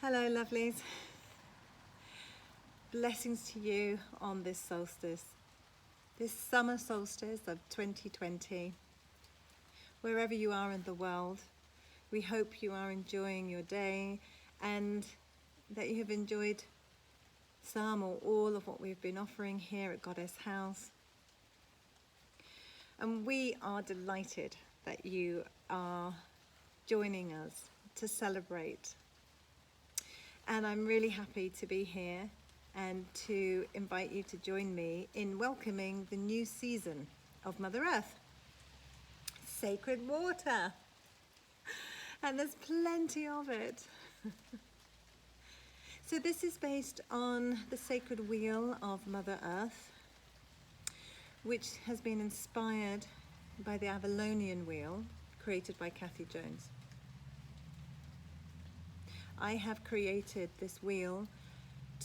Hello, lovelies. Blessings to you on this solstice, this summer solstice of 2020. Wherever you are in the world, we hope you are enjoying your day and that you have enjoyed some or all of what we've been offering here at Goddess House. And we are delighted that you are joining us to celebrate. And I'm really happy to be here and to invite you to join me in welcoming the new season of Mother Earth. Sacred water. And there's plenty of it. So this is based on the sacred wheel of Mother Earth, which has been inspired by the Avalonian wheel created by Kathy Jones. I have created this wheel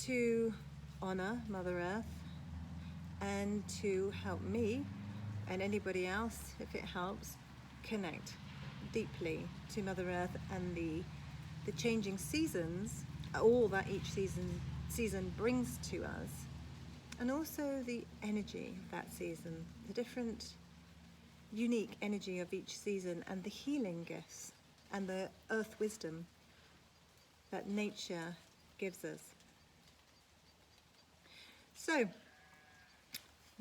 to honor Mother Earth and to help me and anybody else, if it helps, connect deeply to Mother Earth and the changing seasons, all that each season brings to us, and also the energy of that season, the different unique energy of each season, and the healing gifts and the earth wisdom that nature gives us. So,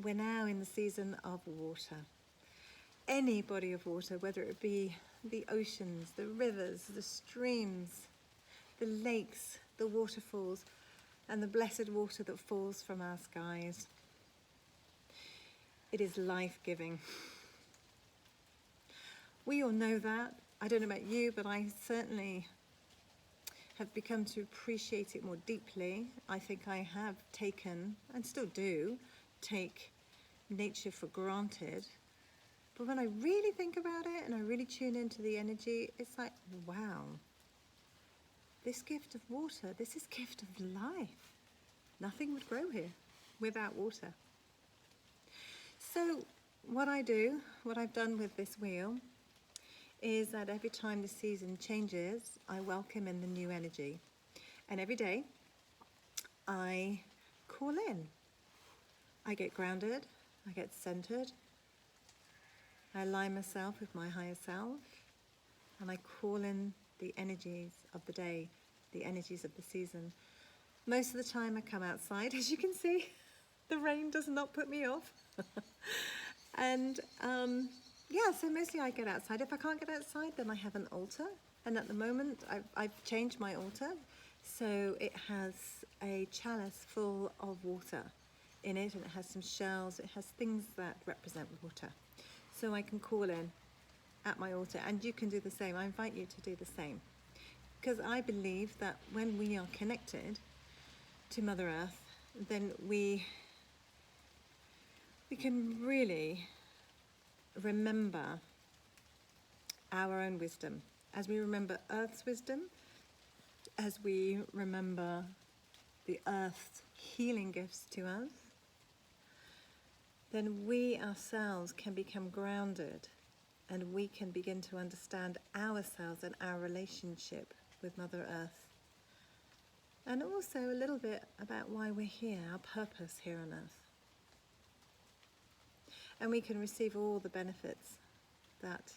we're now in the season of water. Any body of water, whether it be the oceans, the rivers, the streams, the lakes, the waterfalls, and the blessed water that falls from our skies. It is life-giving. We all know that. I don't know about you, but I certainly have become to appreciate it more deeply. I think I have taken, and still do, take nature for granted. But when I really think about it and I really tune into the energy, it's like, wow, this gift of water, this is gift of life. Nothing would grow here without water. So what I've done with this wheel, is that every time the season changes, I welcome in the new energy. And every day, I call in. I get grounded, I get centered, I align myself with my higher self, and I call in the energies of the day, the energies of the season. Most of the time I come outside, as you can see. The rain does not put me off. And yeah, so mostly I get outside. If I can't get outside, then I have an altar. And at the moment, I've changed my altar. So it has a chalice full of water in it, and it has some shells. It has things that represent water. So I can call in at my altar, and you can do the same. I invite you to do the same. Because I believe that when we are connected to Mother Earth, then we can really remember our own wisdom. As we remember Earth's wisdom, as we remember the Earth's healing gifts to us, then we ourselves can become grounded and we can begin to understand ourselves and our relationship with Mother Earth. And also a little bit about why we're here, our purpose here on Earth. And we can receive all the benefits that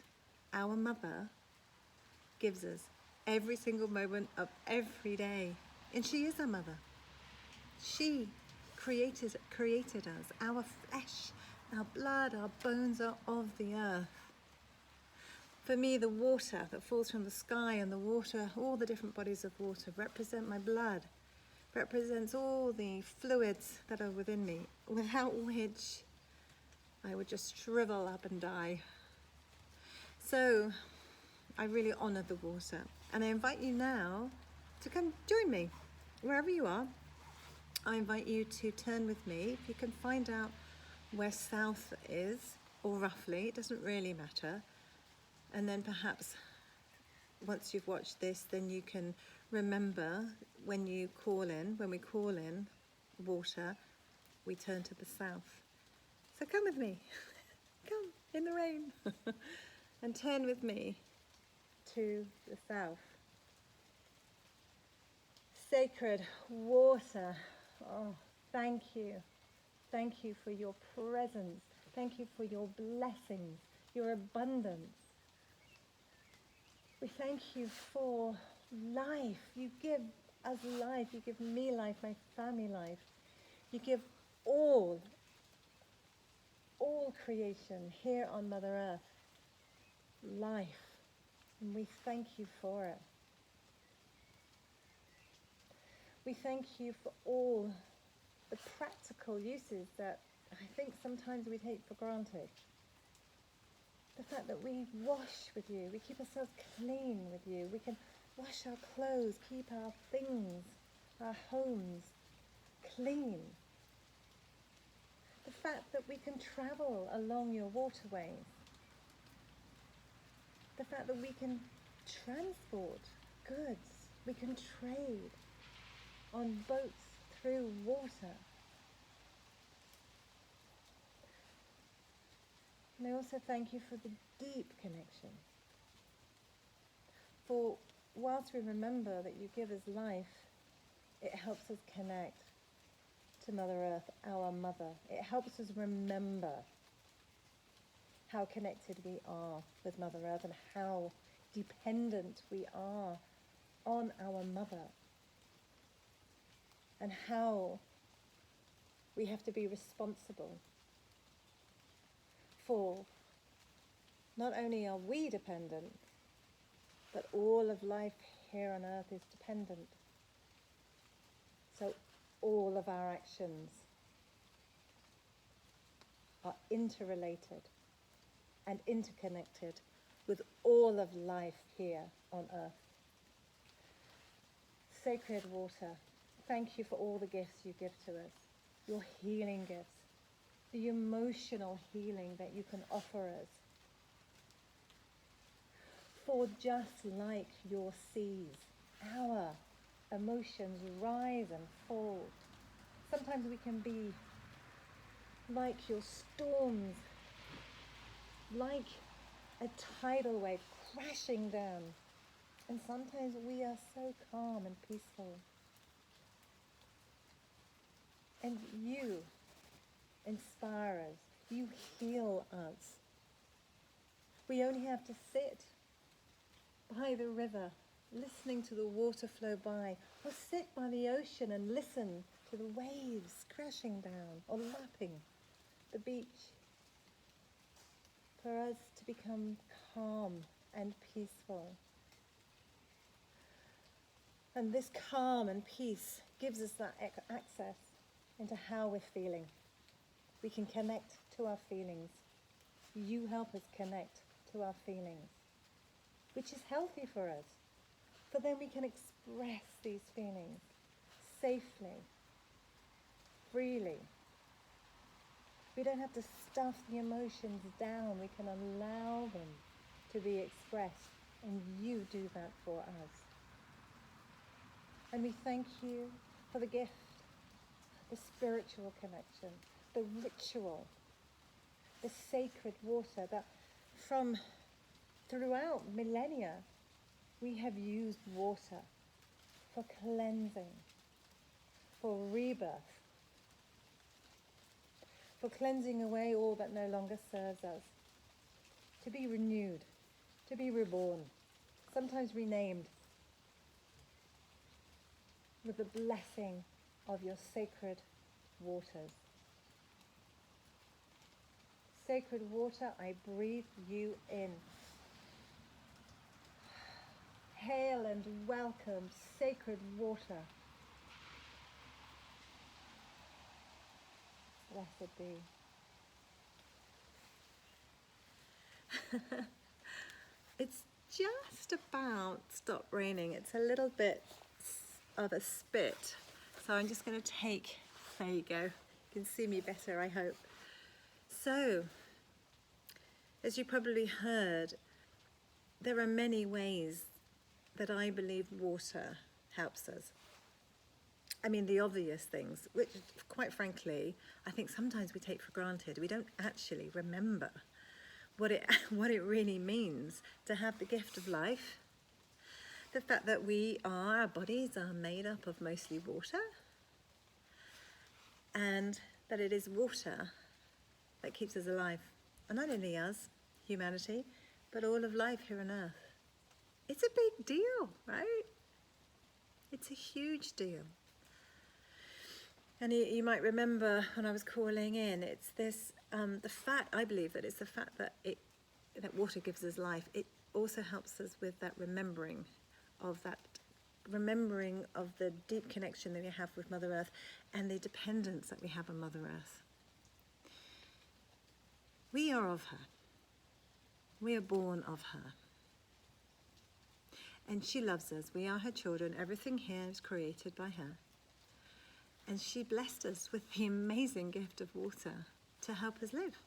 our mother gives us every single moment of every day. And she is our mother. She created us. Our flesh, our blood, our bones are of the earth. For me, the water that falls from the sky and the water, all the different bodies of water represent my blood, represents all the fluids that are within me, without which I would just shrivel up and die. So I really honor the water, and I invite you now to come join me wherever you are. I invite you to turn with me. If you can find out where south is, or roughly, it doesn't really matter. And then perhaps once you've watched this, then you can remember when we call in water, we turn to the south. So come with me, come in the rain, and turn with me to the south. Sacred water, oh, thank you. Thank you for your presence. Thank you for your blessings, your abundance. We thank you for life. You give us life. You give me life, my family life. You give all creation here on Mother Earth life. And we thank you for it. We thank you for all the practical uses that I think sometimes we take for granted. The fact that we wash with you, we keep ourselves clean with you, we can wash our clothes, keep our things, our homes clean. The fact that we can travel along your waterways. The fact that we can transport goods, we can trade on boats through water. And I also thank you for the deep connection. For whilst we remember that you give us life, it helps us connect to Mother Earth, our mother. It helps us remember how connected we are with Mother Earth and how dependent we are on our mother. And how we have to be responsible for not only are we dependent, but all of life here on earth is dependent. So all of our actions are interrelated and interconnected with all of life here on earth. Sacred water, thank you for all the gifts you give to us, your healing gifts, the emotional healing that you can offer us. For just like your seas, our emotions rise and fall. Sometimes we can be like your storms, like a tidal wave crashing down. And sometimes we are so calm and peaceful. And you inspire us. You heal us. We only have to sit by the river, listening to the water flow by, or sit by the ocean and listen to the waves crashing down or lapping the beach, for us to become calm and peaceful. And this calm and peace gives us that access into how we're feeling. We can connect to our feelings. You help us connect to our feelings, which is healthy for us. For then we can express these feelings safely, freely. We don't have to stuff the emotions down. We can allow them to be expressed, and you do that for us. And we thank you for the gift, the spiritual connection, the ritual, the sacred water that from throughout millennia we have used water for cleansing, for rebirth, for cleansing away all that no longer serves us, to be renewed, to be reborn, sometimes renamed, with the blessing of your sacred waters. Sacred water, I breathe you in. Hail and welcome, sacred water. Blessed be. It's just about stopped raining. It's a little bit of a spit. So I'm just going to take, there you go. You can see me better, I hope. So, as you probably heard, there are many ways that I believe water helps us. I mean, the obvious things, which quite frankly, I think sometimes we take for granted. We don't actually remember what it really means to have the gift of life, the fact that our bodies are made up of mostly water, and that it is water that keeps us alive. And not only us, humanity, but all of life here on Earth. It's a big deal, right? It's a huge deal. And you might remember when I was calling in, it's this, the fact, I believe that it's the fact that that water gives us life. It also helps us with that remembering of the deep connection that we have with Mother Earth and the dependence that we have on Mother Earth. We are of her. We are born of her. And she loves us. We are her children. Everything here is created by her. And she blessed us with the amazing gift of water to help us live.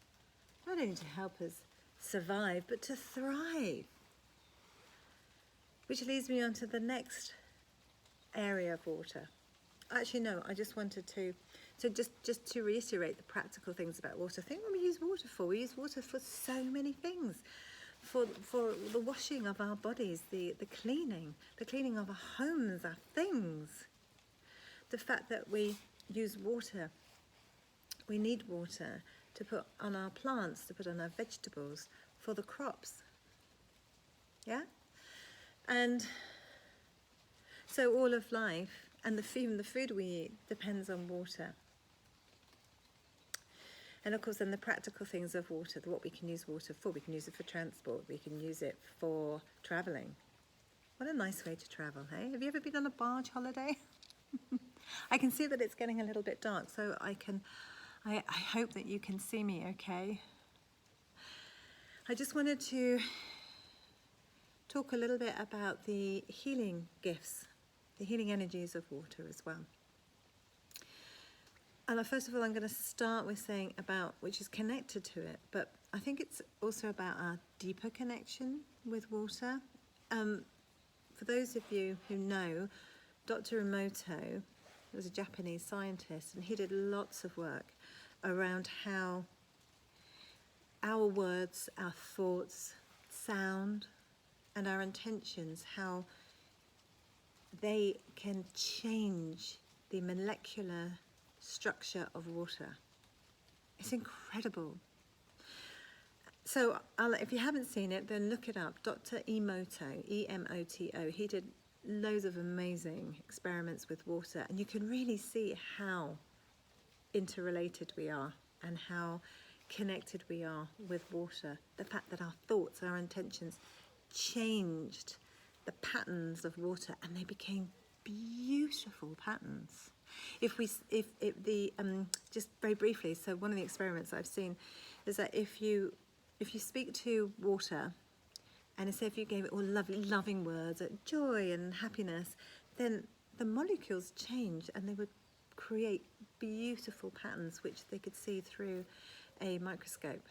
Not only to help us survive, but to thrive. Which leads me on to the next area of water. Actually, no, I just wanted to, so just to reiterate the practical things about water. Think what we use water for. We use water for so many things. For the washing of our bodies, the cleaning of our homes, our things. The fact that we use water, we need water to put on our plants, to put on our vegetables, for the crops. Yeah? And so all of life, and the food we eat, depends on water. And of course then the practical things of water, what we can use water for. We can use it for transport, we can use it for travelling. What a nice way to travel, hey? Have you ever been on a barge holiday? I can see that it's getting a little bit dark, so I hope that you can see me okay. I just wanted to talk a little bit about the healing gifts, the healing energies of water as well. And first of all, I'm going to start with saying about, which is connected to it, but I think it's also about our deeper connection with water. For those of you who know, Dr. Emoto was a Japanese scientist, and he did lots of work around how our words, our thoughts, sound, and our intentions, how they can change the molecular structure of water. It's incredible. So if you haven't seen it, then look it up. Dr. Emoto, E-M-O-T-O, he did loads of amazing experiments with water, and you can really see how interrelated we are and how connected we are with water. The fact that our thoughts, our intentions changed the patterns of water, and they became beautiful patterns. Just very briefly, so one of the experiments I've seen is that if you speak to water, and say if you gave it all lovely, loving words, joy and happiness, then the molecules change and they would create beautiful patterns which they could see through a microscope.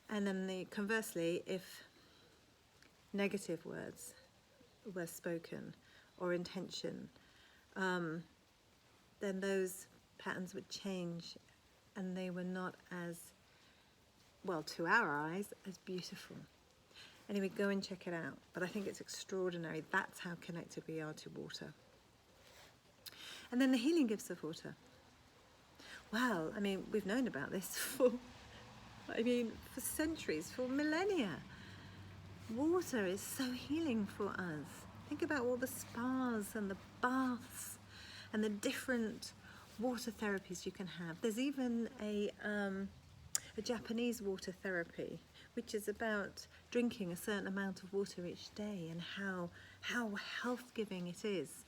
And then conversely, if negative words were spoken or intention, then those patterns would change and they were not as, well, to our eyes, as beautiful. Anyway, go and check it out. But I think it's extraordinary. That's how connected we are to water. And then the healing gifts of water. Well, I mean, we've known about this for centuries, for millennia. Water is so healing for us. Think about all the spas and the baths and the different water therapies you can have. There's even a Japanese water therapy, which is about drinking a certain amount of water each day and how health-giving it is.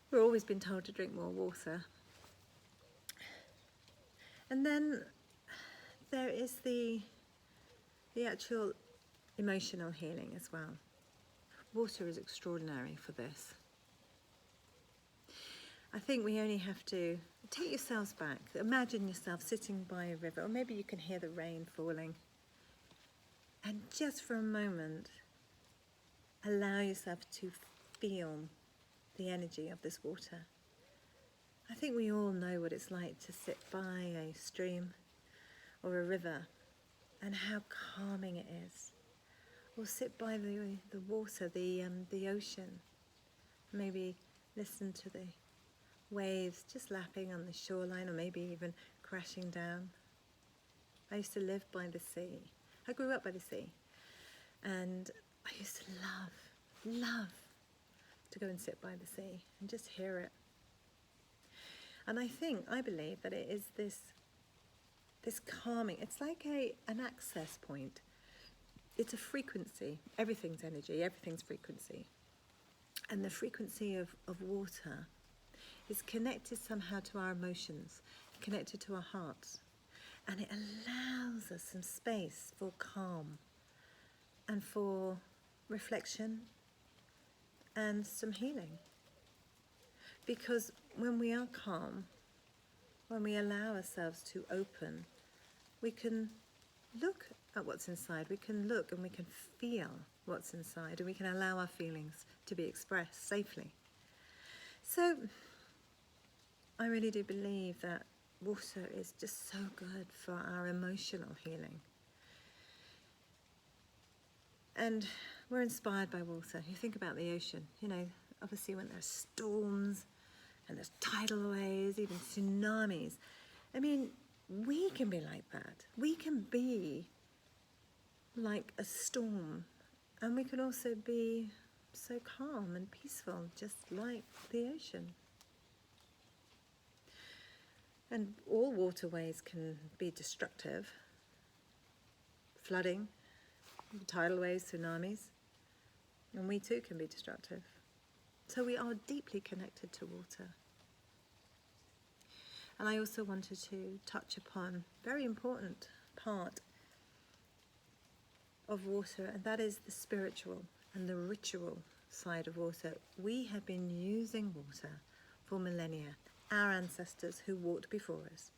We've always been told to drink more water. And then there is the actual emotional healing as well. Water is extraordinary for this. I think we only have to take yourselves back. Imagine yourself sitting by a river, or maybe you can hear the rain falling. And just for a moment, allow yourself to feel the energy of this water. I think we all know what it's like to sit by a stream or a river and how calming it is. or sit by the water, the ocean. Maybe listen to the waves just lapping on the shoreline, or maybe even crashing down. I used to live by the sea. I grew up by the sea, and I used to love to go and sit by the sea and just hear it. And I believe that it is this calming. It's like an access point. It's a frequency. Everything's energy, everything's frequency. And the frequency of water is connected somehow to our emotions, connected to our hearts. And it allows us some space for calm and for reflection and some healing. Because when we are calm, when we allow ourselves to open, we can look at what's inside. We can look and we can feel what's inside, and we can allow our feelings to be expressed safely. So I really do believe that water is just so good for our emotional healing. And we're inspired by water. You think about the ocean, obviously when there's storms and there's tidal waves, even tsunamis. I mean, we can be like that. We can be like a storm, and we can also be so calm and peaceful, just like the ocean. And all waterways can be destructive. Flooding, tidal waves, tsunamis, and we too can be destructive. So we are deeply connected to water. And I also wanted to touch upon a very important part of water, and that is the spiritual and the ritual side of water. We have been using water for millennia. Our ancestors who walked before us,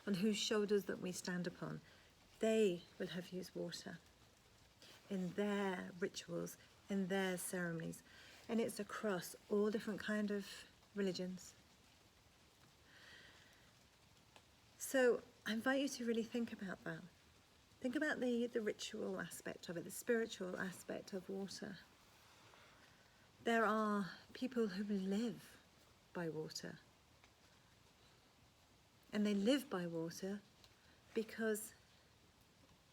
on whose shoulders that we stand upon, they will have used water in their rituals, in their ceremonies. And it's across all different kind of religions. So I invite you to really think about that. Think about the ritual aspect of it, the spiritual aspect of water. There are people who live by water. And they live by water because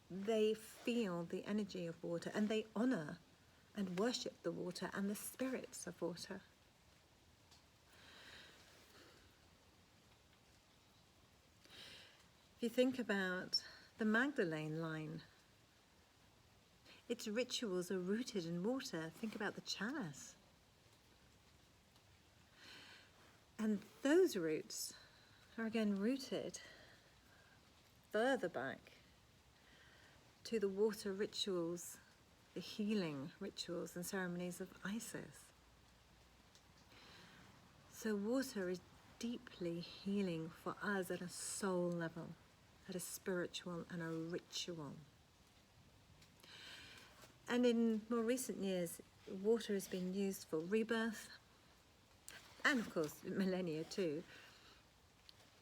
they feel the energy of water, and they honor and worship the water and the spirits of water. If you think about the Magdalene line, its rituals are rooted in water. Think about the chalice. And those roots are again rooted further back to the water rituals, the healing rituals and ceremonies of Isis. So water is deeply healing for us at a soul level, at a spiritual and a ritual. And in more recent years, water has been used for rebirth, and of course millennia too.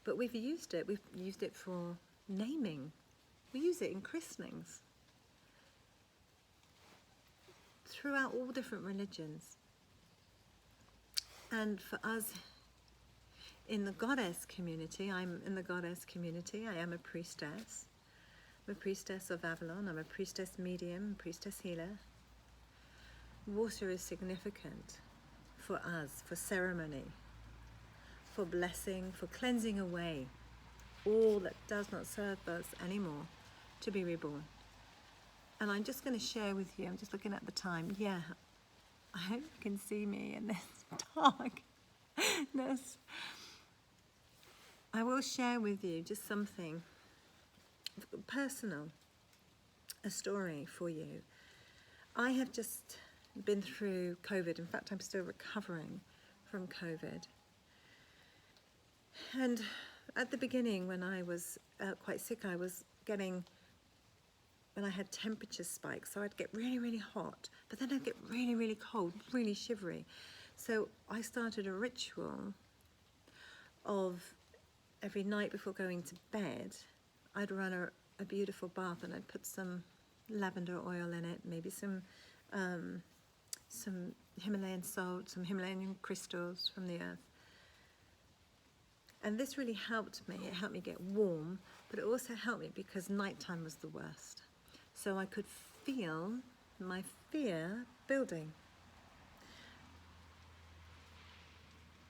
But we've used it for naming. We use it in christenings. Throughout all different religions. And for us in the goddess community, I'm in the goddess community, I am a priestess. I'm a priestess of Avalon, I'm a priestess medium, priestess healer. Water is significant for us, for ceremony, for blessing, for cleansing away all that does not serve us anymore, to be reborn. And I'm just going to share with you, I'm just looking at the time, I hope you can see me in this darkness. I will share with you just something personal, a story for you. I have just been through COVID. In fact, I'm still recovering from COVID. And at the beginning, when I was quite sick, when I had temperature spikes, so I'd get really, really hot, but then I'd get really, really cold, really shivery. So I started a ritual of every night before going to bed, I'd run a beautiful bath, and I'd put some lavender oil in it, maybe some Himalayan salt, some Himalayan crystals from the earth. And this really helped me. It helped me get warm, but it also helped me because nighttime was the worst. So I could feel my fear building.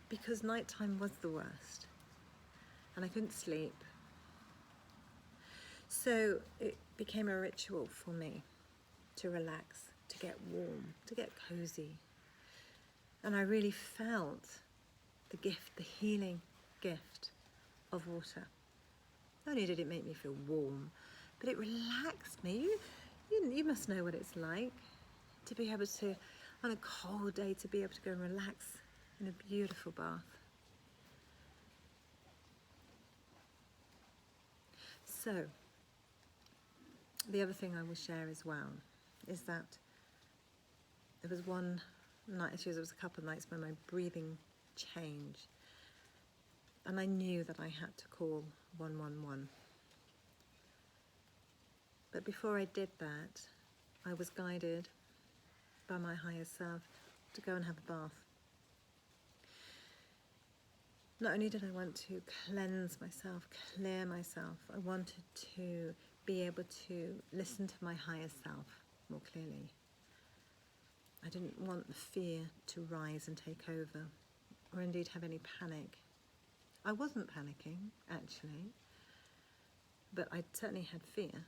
Because nighttime was the worst. And I couldn't sleep. So it became a ritual for me to relax, to get warm, to get cozy. And I really felt the gift, the healing gift of water. Not only did it make me feel warm, but it relaxed me. You must know what it's like to be able to, on a cold day, to be able to go and relax in a beautiful bath. So, the other thing I will share as well is that there was one night, actually there was a couple of nights when my breathing changed. And I knew that I had to call 111. But before I did that, I was guided by my higher self to go and have a bath. Not only did I want to cleanse myself, clear myself, I wanted to be able to listen to my higher self more clearly. I didn't want the fear to rise and take over, or indeed have any panic. I wasn't panicking, actually, but I certainly had fear.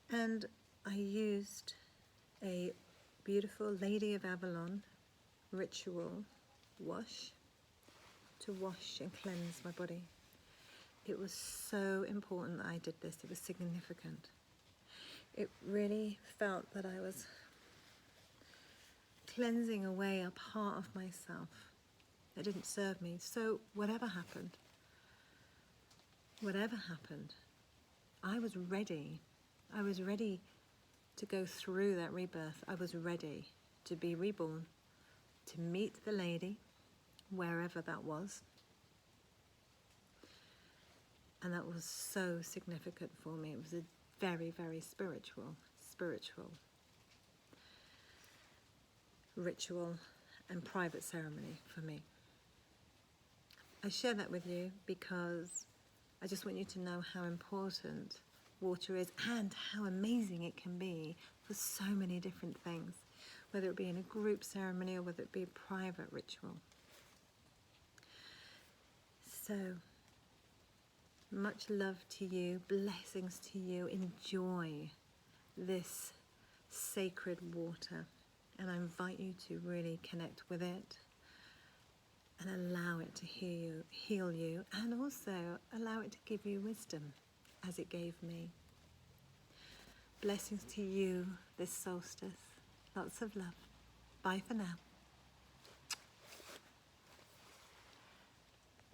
And I used a beautiful Lady of Avalon ritual wash to wash and cleanse my body. It was so important that I did this. It was significant. It really felt that I was cleansing away a part of myself that didn't serve me. So whatever happened, I was ready. I was ready to go through that rebirth. I was ready to be reborn, to meet the lady, wherever that was. And that was so significant for me. It was a very, very spiritual ritual and private ceremony for me. I share that with you because I just want you to know how important water is and how amazing it can be for so many different things, whether it be in a group ceremony or whether it be a private ritual. So, much love to you, blessings to you. Enjoy this sacred water, and I invite you to really connect with it and allow it to heal you, and also allow it to give you wisdom as it gave me. Blessings to you this solstice. Lots of love. Bye for now.